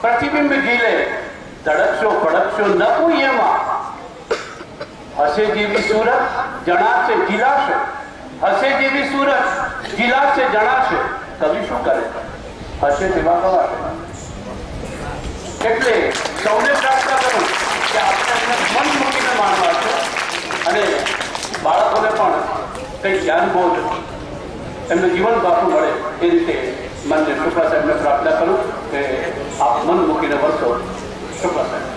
પ્રતિબિંબ ગીલે ધડકશો ફડકશો ન કોઈ એમાં હસે જેવી સુરત જણાશે ગીલાશે હસે જેવી સુરત ગીલાશે જણાશે કવિ શું કરે હસે તેવા ગવાશે એટલે સૌને પ્રાર્થના કરું કે આપણે એમને મન મૂકીને માનવા છે અને બાળકોને પણ કંઈ જ્ઞાનબોધ એમનું જીવન પાછું મળે એ રીતે મને શુક્લા સાહેબને પ્રાર્થના કરું કે આપ મન મૂકીને વળશો. શુક્લા સાહેબ.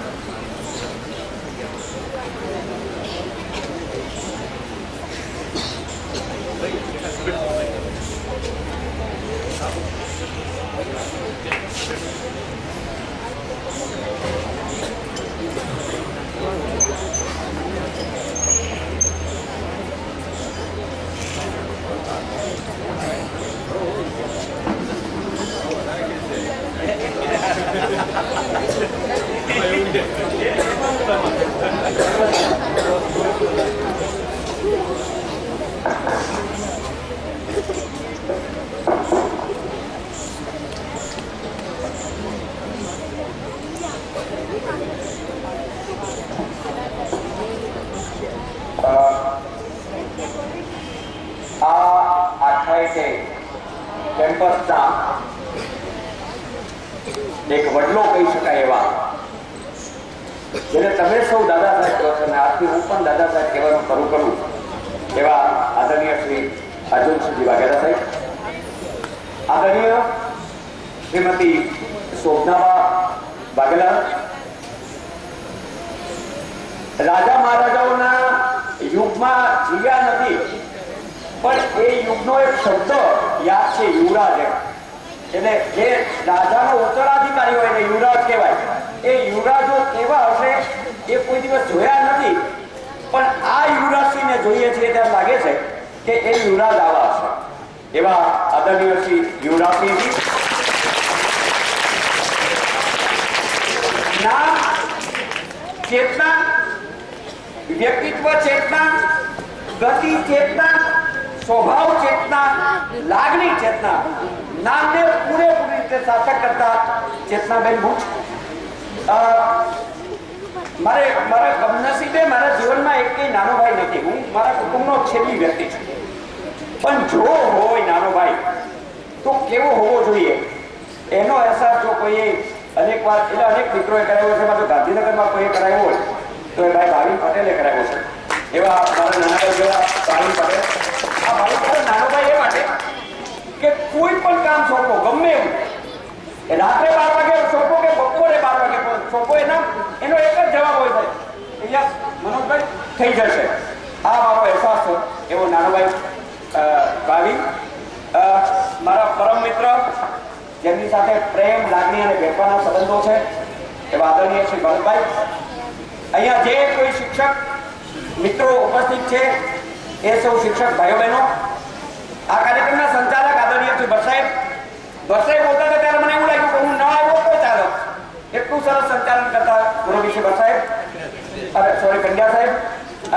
એક વડલો કહી શકાય એવા જેને તમે સૌ દાદા સાહેબ કહો છો અને આજથી હું પણ દાદા સાહેબ કહેવાનું શરૂ કરું એવા આદરણીય શ્રી અર્જુનસિંહજી વાઘેલા સાહેબ, આદરણીય શ્રીમતી શોભનાબા વાઘેલા, રાજા મહારાજાઓના યુગમાં જીવ્યા નથી પણ એ યુગનો એક શબ્દ યાદ છે, યુવરાજ. એટલે જે રાજાનો ઉત્તરાધિકારી હોય ને યુવરાજ કહેવાય. એ યુવરાજો કેવા હશે એ કોઈ દિવસ જોયા નથી પણ આ યુવરાજસિંહને જોઈએ છીએ ત્યારે લાગે છે કે એ યુવરાજ આવા હશે. એવા આદરણીય શ્રી યુવરાજસિંહજી નામ ચેતના, વ્યક્તિત્વ ચેતના, ગતિ ચેતના, સ્વભાવ ચેતના, લાગણી ચેતના, નામને પૂરેપૂરી રીતે સાર્થક કરતા ચેતનાબેન ભુજ. મારા કમનસીબે મારા જીવનમાં એક કઈ નાનો ભાઈ નથી. હું મારા કુટુંબનો છેલ્લી વ્યક્તિ છું પણ જો હોય નાનો ભાઈ તો કેવો હોવો જોઈએ એનો અહેસાસ જો કોઈએ અનેક વાર એટલે અનેક મિત્રોએ કરાવ્યો છે. જો ગાંધીનગરમાં કોઈએ કરાવ્યો હોય તો એ ભાઈ ભાવિન પટેલે કરાવ્યો છે. એવા મારા નાના ભાઈ જેવા ભાવિન પટેલ. આ ભાવિન પટેલ નાનો ભાઈ એ માટે કે કોઈ પણ કામ સોંપો ગમે એવું, રાત્રે 12 વાગે સોંપો કે બપોરે 12 વાગે સોંપો, એનો એક જ જવાબ હોય છે, અહીંયા મનોજભાઈ થઈ જશે. આ મારો અહેસાસ છે. એવો નાનોભાઈ ભાવિન, મારા પરમ મિત્ર જેમની સાથે પ્રેમ, લાગણી અને વેપારના સંબંધો છે એવા આદરણીય શ્રી ભરતભાઈ. અહીંયા જે કોઈ શિક્ષક મિત્રો ઉપસ્થિત છે એ સૌ શિક્ષક ભાઈઓ બહેનો. આ કાર્યક્રમના સંચાલક આદરણીય શ્રી ભરસાહેબ બોલતા હતા ત્યારે મને એવું લાગ્યું કે હું ન આવ્યો તો ચાલો, એટલું સરસ સંચાલન કરતા ગુરુજી શ્રી ભરસાહેબ, સોરી પંડ્યા સાહેબ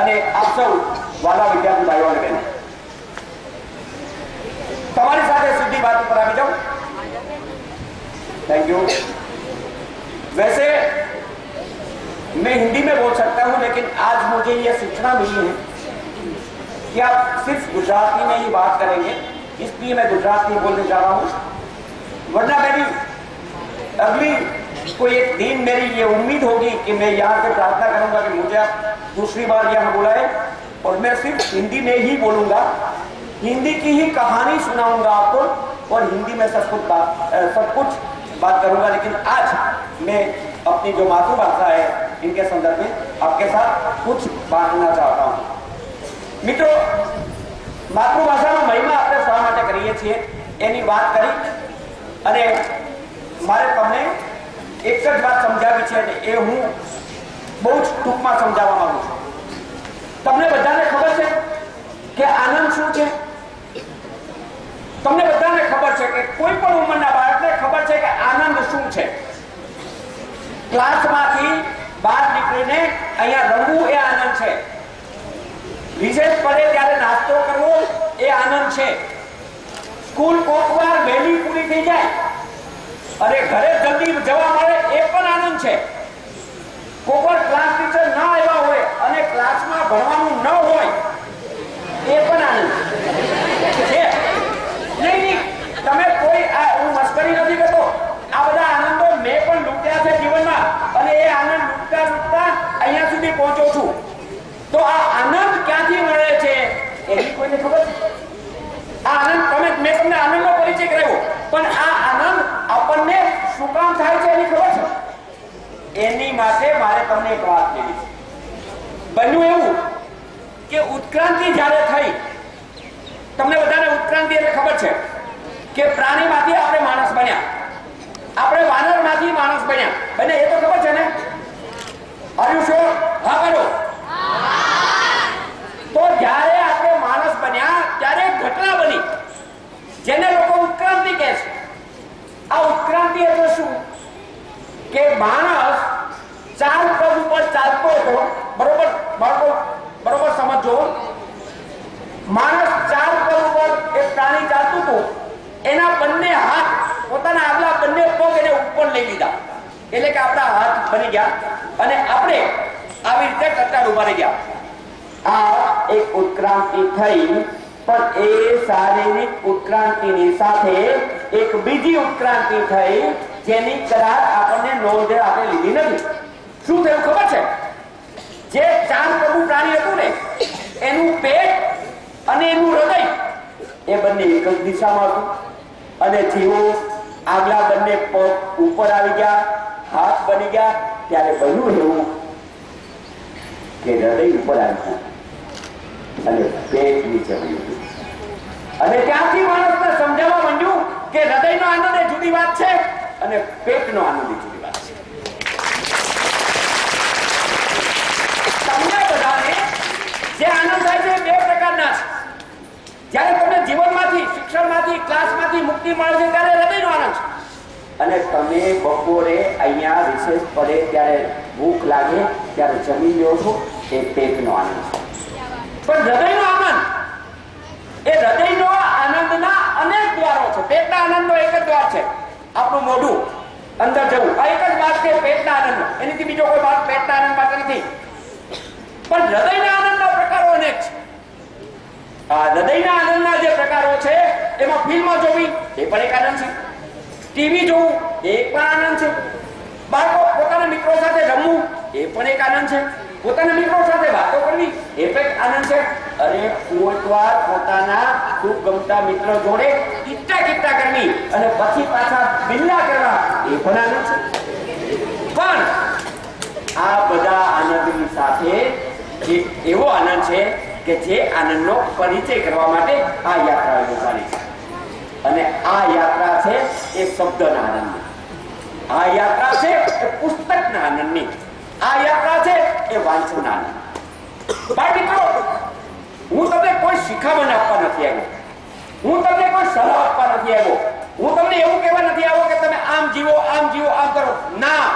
અને આપ સૌ વાલા વિદ્યાર્થી ભાઈઓ અને બહેનો, તમારી સાથે સીધી बात पर आ जाऊं. Thank you. वैसे मैं हिंदी में बोल सकता हूं लेकिन आज मुझे यह सूचना मिली है कि आप सिर्फ गुजराती में ही बात करेंगे, इसलिए मैं गुजराती बोलने जा रहा हूं. वरना मेरी अगली कोई एक दिन मेरी ये उम्मीद होगी कि मैं यहाँ से प्रार्थना करूंगा कि मुझे आप दूसरी बार यहाँ बुलाए और मैं सिर्फ हिंदी में ही बोलूंगा, हिंदी की ही कहानी सुनाऊंगा आपको और हिंदी में सब कुछ बात करूंगा. लेकिन आज मैं अपनी जो मातृभाषा है इनके संदर्भ में आपके साथ कुछ बांटना चाहता हूं. મિત્રો, માતૃભાષાનો મહિમા આપણે શા માટે કરીએ છીએ એની વાત કરી અને મારે તમને એક જ વાત સમજાવી છે અને એ હું બહુ જ ટૂંકમાં સમજાવવા માંગુ છું. તમને બધાને ખબર છે કે આનંદ શું છે? તમને બધાને ખબર છે કે કોઈ પણ ઉંમરના બાળકને ખબર છે કે આનંદ શું છે? ક્લાસમાંથી બહાર નીકળીને અહીંયા રમવું એ આનંદ છે. રિસેસ પડે ત્યારે નાસ્તો કરવો એ આનંદ છે. સ્કૂલ કોકવાર વહેલી પૂરી થઈ જાય અને ઘરે જલ્દી જવા મળે એ છે. કોઈક ક્લાસ ટીચર ના આવ્યા હોય અને ક્લાસમાં ભણવાનું ન હોય એ પણ આનંદ છે. નહીં, તમે કોઈ હું મસ્કરી નથી કરતો. આ બધા આનંદો મેં પણ લૂંટ્યા છે જીવનમાં અને એ આનંદ લૂંટતા લૂંટતા અહીંયા સુધી પહોંચો છું. તો આ આનંદ ક્યાંથી મળે છે એની કોઈને ખબર છે? આ આનંદ મેં તમને આનંદનો પરિચય કરાવ્યો, પણ આ આનંદ આપણને શું કામ થાય છે એની ખબર છે? એની માટે મારે તમને એક વાત કહેવી છે. બન્યું એવું કે ઉત્ક્રાંતિ જ્યારે થઈ, તમને બધાને ઉત્ક્રાંતિ એટલે ખબર છે કે પ્રાણીમાંથી આપણે માણસ બન્યા, આપણે વાનરમાંથી માણસ બન્યા. અને એ તો ખબર છે ને? Are you sure? હા કરો. તો જ્યારે આપણે માણસ બન્યા ત્યારે ઘટના બની જેને લોકો ઉત્ક્રાંતિ કહે છે. આ ઉત્ક્રાંતિ એટલે શું? કે માણસ ચાર પગ ઉપર ચાલતો હતો. બરોબર બાળકો, બરોબર સમજો. માણસ ચાર પગ ઉપર એક પ્રાણી ચાલતું હતું, એના બંને હાથ, પોતાના આગલા બંને પગ એને ઉપર લઈ લીધા, એટલે કે આપણા હાથ બની ગયા અને આપણે આવી રીતે ટટ્ટાર ઉભા રહી ગયા. આ એક ઉત્ક્રાંતિ થઈ, પણ એ શારીરિક ઉત્ક્રાંતિની સાથે એક બીજી ઉત્ક્રાંતિ થઈ જેની કદાચ આપણને નોંધ આપણે લીધી નથી. શું થયું ખબર છે? જે ચાર પગું પ્રાણી હતું ને, એનું પેટ અને એનું હૃદય એ બંને એક જ દિશામાં હતું. અને જેવો આગલા બંને પગ ઉપર આવી ગયા, હાથ બની ગયા, ત્યારે બન્યું એવું કે હૃદય ઉપર આવી ગયું અને પેટ નીચે વળ્યું. અને ત્યાંથી માણસને સમજાવવા માંડ્યું કે હૃદયનો આનંદ એ જુદી વાત છે અને પેટનો આનંદ એ જુદી વાત છે. તમને બધાને જે આનંદ થાય છે બે પ્રકારના છે. જ્યારે તમને જીવનમાંથી, શિક્ષણમાંથી, ક્લાસમાંથી મુક્તિ મળે છે ત્યારે હૃદયનો આનંદ છે. અને તમે બપોરે અહીંયા રિસેસ પડે ત્યારે ભૂખ લાગે ત્યારે જમી લો છો, એ પેટનો આનંદ છે. પણ હૃદયનો આનંદ, એ હૃદયનો આનંદના અનેક દ્વારો છે. પેટના આનંદનો એક જ દ્વાર છે, આપણું મોઢું અંદર જવું. આ એક જ વાત છે પેટના આનંદનો, એનાથી બીજો કોઈ વાત પેટના આનંદ માટે નથી. પણ હૃદયના આનંદના પ્રકારો અનેક છે. આ હૃદયના આનંદના જે પ્રકારો છે એમાં ફિલ્મ જોવી એ પણ એક આનંદ છે, ટીવી જોવું એ પણ આનંદ છે, બાળકો પોતાના મિત્રો સાથે રમવું એ પણ એક આનંદ છે, પોતાના મિત્રો સાથે વાતો કરવી એ પણ આનંદ છે. અરે કોઈકવાર પોતાના ખૂબ ગમતા મિત્રો જોડે કિટ્ટા કરવી અને પછી પાછા બિલ્લા કરવા એ પણ આનંદ છે. પણ આ બધા આનંદની સાથે એક એવો આનંદ છે કે જે આનંદનો પરિચય કરવા માટે આ યાત્રા યોજાની છે. અને આ યાત્રા છે એ શબ્દના આનંદની, આ યાત્રા છે એ પુસ્તકના આનંદની, આ યાત્રા છે એ વાંચનના આનંદ. બાળ મિત્રો, હું તમને કોઈ શિખામણ આપવા નથી આવ્યો, હું તમને કોઈ સલાહ આપવા નથી આવ્યો, હું તમને એવું કહેવા નથી આવ્યો કે તમે આમ જીવો, આમ જીવો, આમ કરો. ના,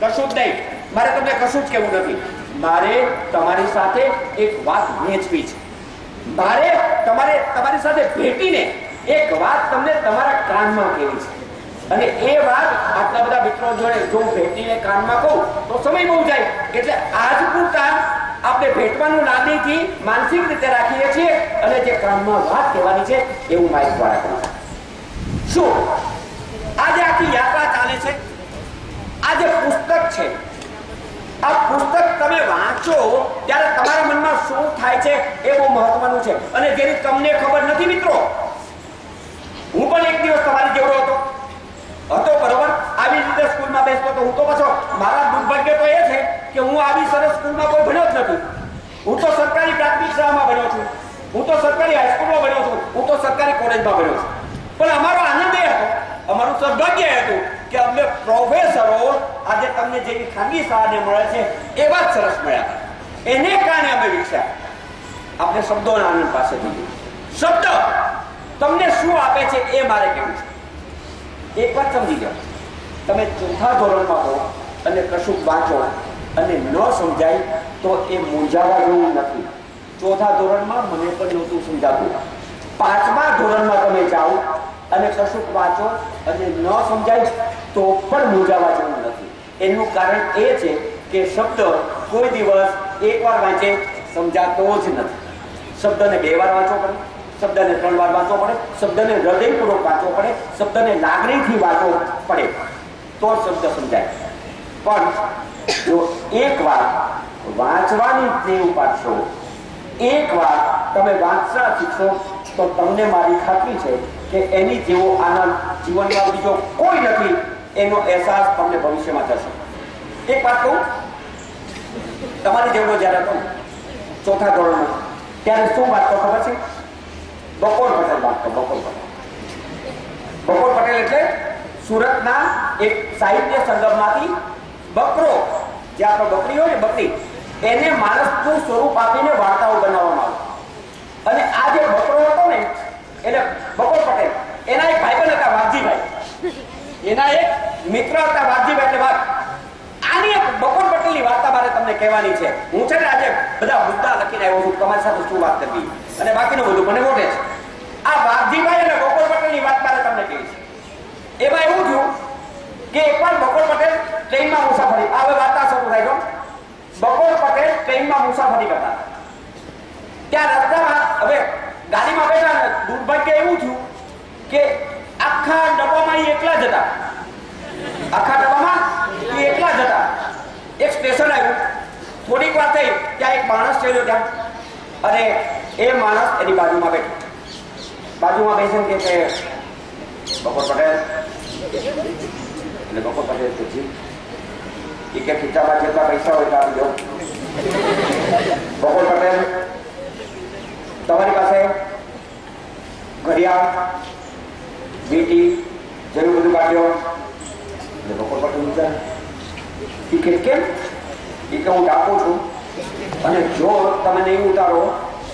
કશું જ નહીં. મારે તમને કશું જ કહેવું નથી. મારે તમારી સાથે એક વાત વહેંચવી છે. મારે તમારી સાથે ભેટીને એક વાત તમને તમારા કાનમાં કહેવી છે. અને એ વાત આટલા બધા મિત્રો જોડે જો ભેટીને કાનમાં કહું તો સમય બહુ જાય, એટલે આજ પૂરતા આપણે ભેટવાનું લાદીથી માનસિક રીતે રાખીએ છીએ અને જે કાનમાં વાત કહેવાની છે એવું માઇક દ્વારા કરું. શું આજે આખી યાત્રા ચાલે છે? આ જે પુસ્તક છે, આ પુસ્તક તમે વાંચો ત્યારે તમારા મનમાં શું થાય છે એ બહુ મહત્વનું છે. અને જેની તમને ખબર નથી મિત્રો, હું પણ એક દિવસ તમારી જેવડો હતો, બરોબર, આવી રીતે સ્કૂલમાં બેસતો હતો. હું તો પાછો, મારા દુર્ભાગ્ય તો એ છે કે હું આવી સરસ સ્કૂલમાં કોઈ ભણ્યો જ નથી. હું તો સરકારી પ્રાથમિક શાળામાં ભણ્યો છું, હું તો સરકારી હાઈસ્કૂલમાં ભણ્યો છું, હું તો સરકારી કોલેજમાં ભણ્યો છું. પણ અમારો આનંદ એ હતો, અમારું સૌભાગ્ય હતું કે અમને પ્રોફેસરો આજે તમને જેવી ખાનગી શાળાને મળે છે એવા જ સરસ મળ્યા. એને કારણે અમે વિકસ્યા. આપણે શબ્દોના આનંદ પાસેથી, શબ્દ તમને શું આપે છે એ મારે કહેવું છે. એક વાત સમજી જાઓ, તમે ચોથા ધોરણમાં હો અને કશું વાંચો અને ન સમજાય તો એ મૂંઝાવા જેવું નથી. ચોથા ધોરણમાં મને પણ નહોતું સમજાતું. પાંચમા ધોરણમાં તમે જાઓ અને કશું વાંચો અને ન સમજાય તો પણ મૂંઝાવા જેવું નથી. એનું કારણ એ છે કે શબ્દ કોઈ દિવસ એકવાર વાંચે સમજાતો જ નથી. શબ્દને 2 વાર વાંચવો પડે, શબ્દને 3 વાર વાંચવો પડે, શબ્દને હૃદયપૂર્વક વાંચવો પડે, શબ્દને લાગણીથી વાંચવો પડે તો શબ્દ સમજાય. પણ જો એકવાર વાંચવાની ટેવ પાડશો, એકવાર તમે વાંચતા શીખશો તો તમને મારી ખાતરી છે કે એની જેવો આનંદ જીવનમાં બીજો કોઈ નથી, એનો અહેસાસ તમને ભવિષ્યમાં થશે. એક વાત કહું, તમારી જેવડો જ્યારે હતો ચોથા ધોરણમાં ત્યારે શું વાંચતો ખબર છે? બકોર પટેલ વાંચતો. બકોર પટેલ એટલે સુરતના એક સાહિત્ય સંગમમાંથી બકરો, જે આપણો બકરી હોય ને બકરી, એને માણસનું સ્વરૂપ આપીને વાર્તાઓ બનાવવામાં આવે. અને આ જે બકરો હતો ને એટલે બકોર પટેલ, એના એક ભાઈબંધ હતા વાઘજીભાઈ, એના એક મિત્ર હતા વાઘજીભાઈ. એટલે વાત આની એક બકોર પટેલની વાર્તા મારે તમને કહેવાની છે. હું છે ને આજે બધા મુદ્દા લખીને આવ્યો છું તમારી સાથે શું વાત કરવી, અને બાકીનું બધું મને મોઢે છે. આ વાઘજીભાઈ અને બકોર પટેલની વાત મારે તમને કહેવી છે. એમાં એવું થયું કે એકવાર બકોર પટેલ ટ્રેનમાં મુસાફરી, આ હવે વાર્તા શરૂ થાય. બકોર પટેલ ટ્રેનમાં મુસાફરી કરતા, ત્યાં રસ્તામાં હવે ગાડીમાં બેઠા, દુર્ભાગ્ય એવું થયું કે આખા ડબ્બામાં એકલા જ હતા. આખા ડબ્બામાં એકલા જ હતા. એક સ્ટેશન આવ્યું, થોડીક વાર થઈ ત્યાં એક માણસ થયેલો ત્યાં, અને એ માણસ એની બાજુમાં બેઠો. બાજુમાં બેસીને કે બકોર પટેલ, એટલે બકોર પટેલ પૂછી એ કે ખીચામાં જેટલા પૈસા હોય એટલા આપી દો. બકોર પટેલ, તમારી પાસે ઘડિયાળ, વીંટી જેવું બધું કાઢ્યો? એટલે બકોર પટેલ વિચાર કેમ? એ કે હું ડાકું છું, અને જો તમે નહીં ઉતારો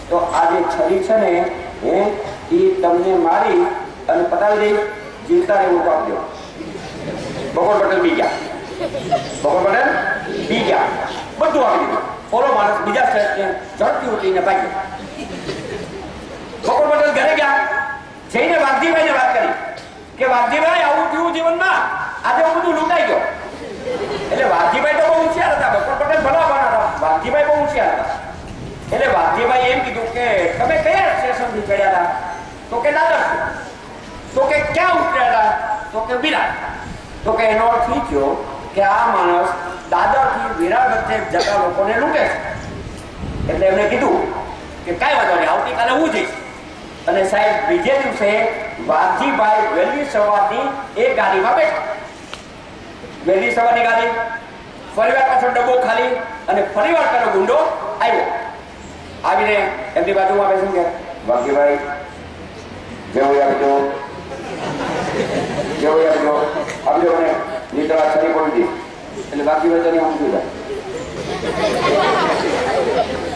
તો આ જે છરી છે ને એ તમને મારી અને પતાવી દઈ, જીવતા રહેવું તો આપજો. બકોર પટેલ બી ગયા. બધું આપી દીધું. ઓલો માણસ બીજા ઝડપથી ઉઠીને ભાગ્યો. બકોર પટેલ ઘરે ગયા, જઈને વાઘજીભાઈને વાત કરી કે વાઘજીભાઈ આવું થયું જીવનમાં, આજે હું બધું લૂંટાઈ ગયો. એટલે વાઘજીભાઈ તો બહુ હોશિયાર હતા, બકોર પટેલ ભલા હતા, વાઘજીભાઈ બહુ હોશિયાર હતા. એટલે વાઘજીભાઈ એમ કીધું કે તમે કયા સ્ટેશનથી ચડ્યા હતા? તો કે દાદર. તો કે ક્યાં ઉતર્યા હતા? તો કે વિરાર. તો કે એનો અર્થ એ થયો કે આ માણસ દાદરથી વિરાર વચ્ચે જતા લોકોને લૂંટે છે. એટલે એમને કીધું કે કાંઈ વાંધો નહીં, આવતીકાલે હું જઈશ. અને સાહેબ બીજે દિવસે વાઘજીભાઈ વહેલી સવારની એક ગાડીમાં બેઠા. વહેલી સવારની ગાડી, ફરીવાર પાછો ડબ્બો ખાલી, અને ફરીવાર પેલો ગુંડો આવ્યો. આવીને એમની બાજુમાં બેસી ગયા, વાઘજીભાઈ જેવું આપજો, આપજો મને નીકળવા છરી પડી દી. એટલે વાઘજીભાઈ તને સમજી જાય.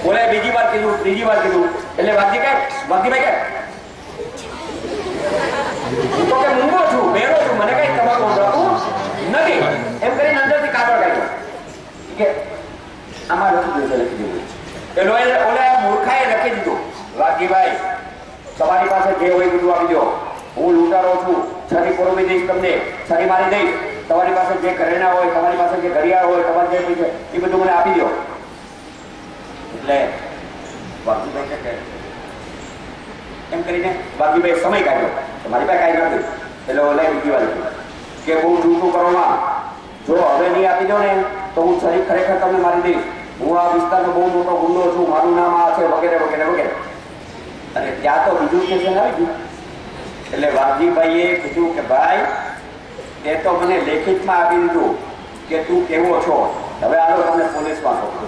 બોલે બીજી વાર કીધું, ત્રીજી વાર કીધું. એટલે વાઘજીભાઈ કે હું તો કે મૂંગો છું, બેરો છું, મને કઈ તમાકુ રાખવું નથી. એમ કરીને અંદરથી કાગળ કાઢ્યો કે આમાં લખી દીધું. એટલે ઓલા મૂર્ખાએ લખી દીધું, વાઘજીભાઈ તમારી પાસે જે હોય બધું આપી દો, હું લૂંટારો છું, છરી પરોવી દઈશ, તમને છરી મારી દઈશ. તમારી પાસે જે ઘરેણા હોય, તમારી પાસે જે ઘડિયાળ હોય, તમારે જે પૈસા એ બધું મને આપી દો. એટલે વાઘજીભાઈ કે એમ કરીને વાઘજીભાઈ સમય કાઢ્યો, મારી પાસે કાંઈ નથી. એટલે ઓલા બીજી વાર કે બહુ જૂઠું કરવામાં, જો હવે નહીં આપી દો ને તો હું છરી ખરેખર તમને મારી દઈશ. હું આ વિસ્તારનો બહુ મોટો ગુંડો છું, મારું નામ આ છે, વગેરે વગેરે વગેરે. અને ત્યાં તો બીજું સ્ટેશન આવી ગયું. એટલે વાઘજીભાઈએ કીધું કે ભાઈ તે તો મને લેખિતમાં આપી દીધું કે તું કેવો છો, હવે આલો તમને પોલીસમાં સોંપું.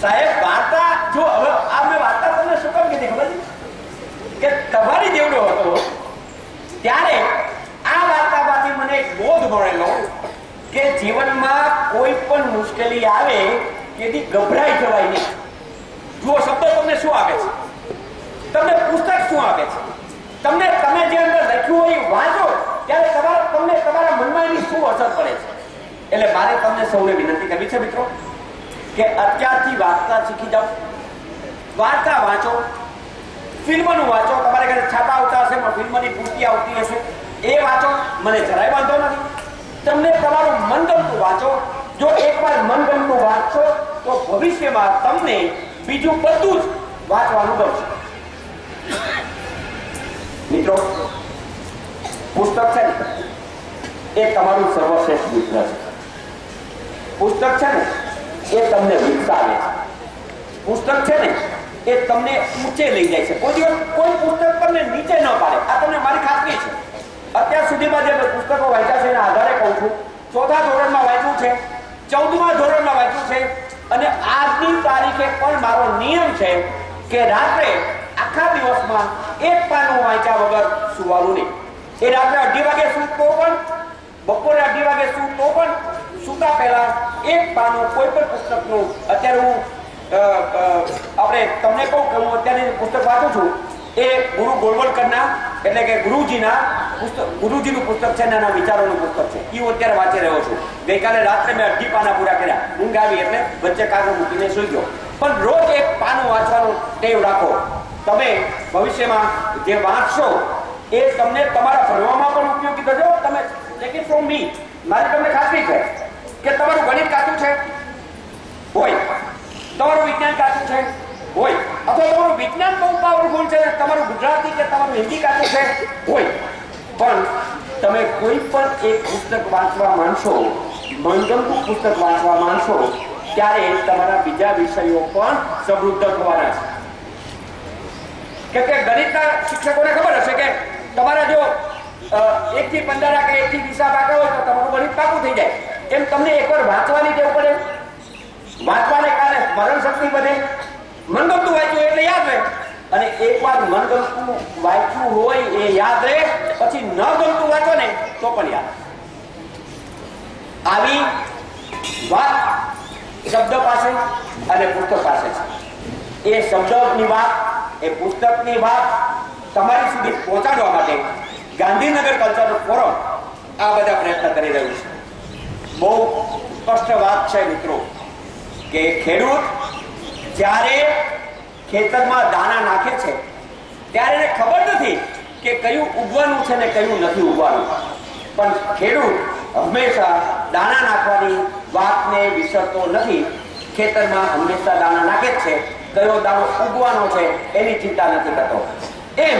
સાહેબ વાર્તા જો હવે આ મેં વાર્તા તમને શું કામ કીધી ખબર છે કે તમારી જેવડો હતો ત્યારે આ વાર્તામાંથી મને એક બોધ મળેલો કે જીવનમાં કોઈ પણ મુશ્કેલી આવે તેથી ગભરાઈ જવાય નહીં. જુઓ શબ્દ તમને શું આપે છે, તમને પુસ્તક શું આપે છે, તમે જે અંદર લખ્યું હોય વાંચો ત્યારે તમને તમારા મનમાં એની શું અસર પડે છે. એટલે મારે તમને સૌને વિનંતી કરવી છે મિત્રો કે અત્યારથી વાર્તા શીખી જાઓ, વાર્તા વાંચો, ફિલ્મનું વાંચો. તમારે ઘરે છાપા આવતા હશે પણ ફિલ્મની પૂર્તિ આવતી હશે, એ વાંચો. મને જરાય વાંધો નથી. તમને તમારું મનગમતું વાંચો. જો એકવાર મનગમતું વાંચશો તો ભવિષ્યમાં તમને બીજું બધું જ વાંચવાનું ગમશે. મિત્રો, પુસ્તક છે ને એ તમારું સર્વશ્રેષ્ઠ મિત્ર છે. પુસ્તક છે ને એ તમને વિકસાવે છે. પુસ્તક છે ને એ તમને ઊંચે લઈ જાય છે. કોઈ દિવસ કોઈ પુસ્તક તમને નીચે ન પાડે, આ તમને મારી ખાતરી છે. અત્યાર સુધીમાં જે પુસ્તકો વાંચ્યા છે એના આધારે કહું છું, 4થા ધોરણમાં વાંચ્યું છે, 14મા ધોરણમાં વાંચ્યું છે, અને આજની તારીખે પણ મારો નિયમ છે કે રાત્રે આખા દિવસમાં એક પાનું વાંચ્યા વગર સુવાનું નહીં. એ રાત્રે 2:30 વાગે સૂત તો પણ, બપોરે 2:30 વાગે સૂત તો પણ, સૂતા પહેલા એક પાનું કોઈ પણ પુસ્તકનું. અત્યારે હું આપણે તમને કહું કે હું અત્યારે પુસ્તક વાંચું છું એ ગુરુ ગોળવલકરના એટલે કે ગુરુજીનું પુસ્તક છે, નાના વિચારોનું પુસ્તક છે. એ હું અત્યારે વાંચી રહ્યો છું. ગઈકાલે રાત્રે મેં 2 પાના પૂરા કર્યા. ઊંઘ આવી એટલે વચ્ચે કાગળ મૂકીને સૂઈ ગયો. પણ રોજ એક પાનું વાંચવાનું ટેવ રાખો. તમે ભવિષ્યમાં જે વાંચશો એ તમને તમારા ભણવામાં પણ ઉપયોગી થશે. તમે ટેક ઇટ ફ્રોમ મી, મારી તમને ખાતરી છે કે તમારું ગણિત કાચું છે હોય, તમારું વિજ્ઞાન કાચું છે હોય, અથવા તમારું વિજ્ઞાન બહુ પાવરફુલ છે, તમારું ગુજરાતી કે તમારું હિન્દી કાચું છે હોય, પણ તમે કોઈ પણ એક પુસ્તક વાંચવા માંડશો, મનગમતું પુસ્તક વાંચવા માંડશો, ત્યારે તમારા બીજા વિષયો પણ સમૃદ્ધ થવાના છે. કે ગણિતના શિક્ષકોને ખબર હશે કે તમારા જો 1 થી 15 કે 1 થી 20 પાકા હોય તો તમારું ગણિત પાકું થઈ જાય. એમ તમને એકવાર વાંચવાની ટેવ પડે, વાંચવાને કારણે સ્મરણ શક્તિ વધે. મનગમતું વાંચ્યું એટલે યાદ રહે, અને એકવાર મનગમતું વાંચ્યું હોય એ યાદ રહે, પછી ન ગમતું વાંચો ને તો પણ યાદ. આવી વાત શબ્દ પાસે અને પુસ્તક પાસે છે. એ શબ્દની વાત, એ પુસ્તકની વાત તમારી સુધી પહોંચાડવા માટે ગાંધીનગર કલ્ચરલ ફોરમ આ બધા પ્રયત્ન કરી રહ્યું છે. બહુ સ્પષ્ટ વાત છે મિત્રો કે ખેડૂત જ્યારે ખેતરમાં દાણા નાખે છે ત્યારે એને ખબર નથી કે કયું ઉગવાનું છે ને કયું નથી ઉગવાનું. પણ ખેડૂત હંમેશા દાણા નાખવાની વાતને વિસરતો નથી. ખેતરમાં હંમેશા દાણા નાખે જ છે, કયો દાણો ઉગવાનો છે એની ચિંતા નથી કરતો. એમ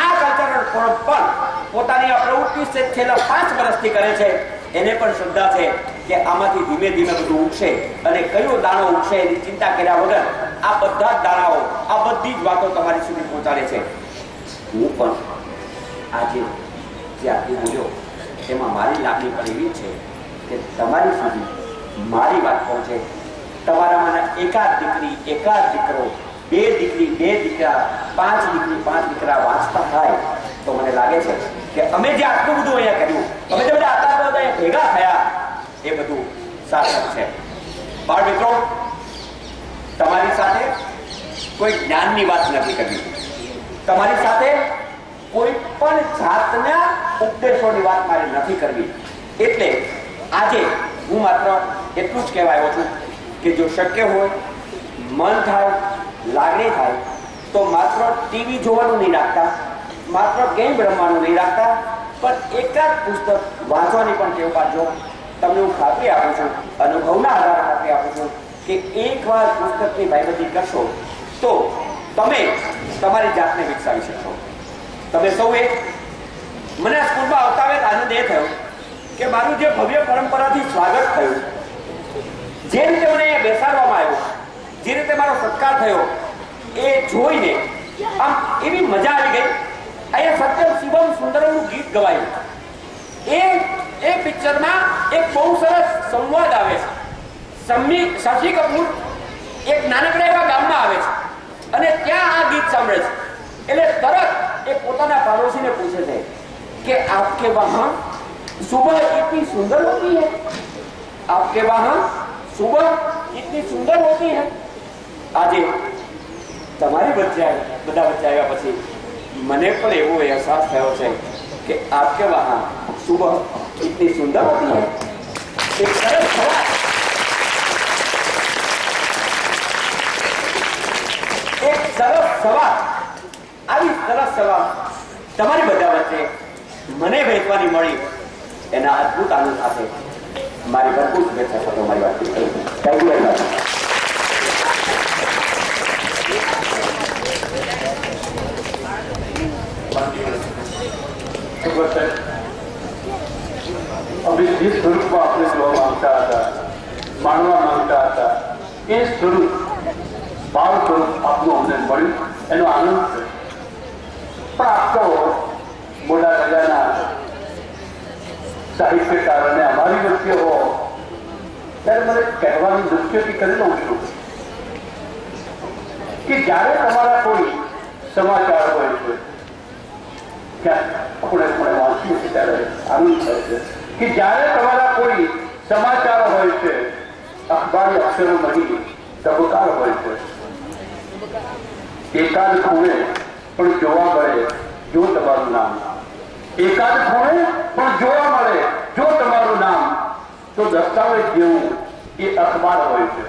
આ કલ્ચરલ ફોરમ પણ પોતાની આ પ્રવૃત્તિ છેલ્લા 5 વર્ષથી કરે છે. એને પણ શ્રદ્ધા છે કે આમાંથી ધીમે ધીમે બધું ઉગશે, અને કયો દાણો ઉગશે એની ચિંતા કર્યા વગર આ બધા જ દાણાઓ, આ બધી જ વાતો તમારી સુધી પહોંચાડે છે. હું પણ આજે જે આટલી બોલ્યો એમાં મારી લાગણી પણ એવી છે કે તમારી સુધી મારી વાત પહોંચે. તમારામાંના એકાદ દીકરી, એકાદ દીકરો, 2 દીકરી, 2 દીકરા, 5 દીકરી, 5 દીકરા વાંચતા થાય તો મને લાગે છે કે અમે જે આટલું બધું અહીંયા કર્યું, અમે જે બધા આટલા બધા અહીંયા ભેગા થયા, એ બધું સાર્થક છે. બાળ મિત્રો, તમારી સાથે કોઈ જ્ઞાનની વાત નથી કરવી, તમારી સાથે કોઈ પણ જાતના ઉપદેશોની વાત મારે નથી કરવી. એટલે આજે હું માત્ર એટલું જ કહેવા આવ્યો છું કે જો શક્ય હોય, મન થાય, લાગણી થાય તો માત્ર ટીવી જોવાનું નહીં રાખતા, માત્ર ગેમ રમવાનું નહીં રાખતા, પણ એકાદ પુસ્તક વાંચવાની પણ ટેવ પાડજો. તમને હું ખાતરી આપું છું, અનુભવના આધારે ખાતરી આપું છું કે એકવાર પુસ્તકની ભાઈબંધી કરશો તો તમે તમારી જાતને વિકસાવી શકશો. તમે સૌએ મને આ સ્કૂલમાં આવતા વેત આનંદ એ થયો કે મારું જે ભવ્ય પરંપરાથી સ્વાગત થયું, જે રીતે મને બેસાડવામાં આવ્યો, જે રીતે મારો સત્કાર થયો, એ જોઈને આમ એવી મજા આવી ગઈ. અહીંયા સત્યમ શિવમ સુંદરમનું ગીત ગવાયું. એ પિક્ચરમાં એક બહુ સરસ સંવાદ આવે છે. શશી કપૂર એક નાનકડા એવા ગામમાં આવે છે અને ત્યાં આ ગીત સાંભળે છે. એટલે તરત એ પોતાના પાડોશીને પૂછે છે કે આપકે વહાં સુબહ ઇતની સુંદર હોતી હૈ, आपके वहां सुबह इतनी सुंदर होती है. આજે તમારી વચ્ચે બધા વચ્ચે આવ્યા પછી મને પણ એવો અહેસાસ થયો છે કે आपके वहां सुबह इतनी सुंदर होती है. એક સરસ સવાલ, એક સરસ સવાલ, આવી સરસ સવાલ તમારી બધા વચ્ચે મને વહેંચવાની મળી એના અદભુત આનંદ સાથે મારી ભરપૂર શુભેચ્છા સાથે મારી વાત કરું. Thank you very much. અમે જે સ્વરૂપમાં આપણે જોવા માંગતા હતા, માણવા માંગતા હતા, એ સ્વરૂપ ભાવ સ્વરૂપ આપનું અમને મળ્યું, એનો આનંદ છે. પણ આપ તો મોટા રાજાના સાહિત્યકાર અને અમારી વચ્ચે હો ત્યારે મને કહેવાની દૃષ્ટિથી કરી લઉં છું કે જ્યારે તમારા કોઈ સમાચાર હોય છે, ક્યાં આપણે વાંચીએ છીએ ત્યારે આનંદ થાય છે કે જ્યારે તમારા કોઈ સમાચાર હોય છે, અખબારી અક્ષરોમાંથી તબકાર હોય છે, એકાદ ખૂણે પણ જોવા મળે જો તમારું નામ, એકાદ ખૂણે પણ જોવા મળે જો તમારું નામ, તો દસ્તાવેજ જેવું એ અખબાર હોય છે.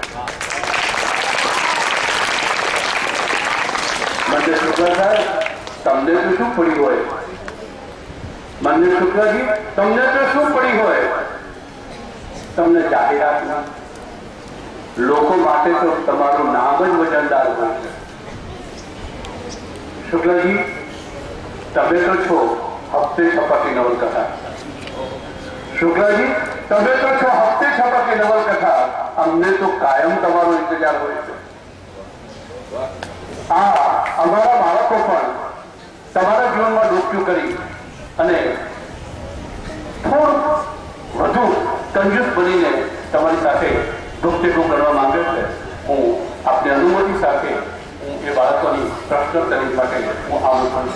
મને શુક્લ સાહેબ, તમને તો શું પડી હોય? મને શુક્લજી, તમને તો શું પડી હોય? તમને જાહેરાતના લોકો માટે તો તમારું નામ જ વજનદાર હોય છે. શુક્લજી, તમે તો છો હપ્તે છપાતી નવલકથા. શુક્લજી, તમે તો છો હપ્તે છપાતી નવલકથા. અમને તો કાયમ તમારો ઇંતજાર હોય છે. અમારા બાળકો પણ તમારા જીવનમાં ડોક્યું કરી અને થોડું વધુ કંજૂસ બનીને તમારી સાથે ડોક્ટેટું કરવા માંગે છે. હું આપની અનુમતિ સાથે હું એ બાળકોની પ્રશ્નોત્તરી માટે હું આવું છું.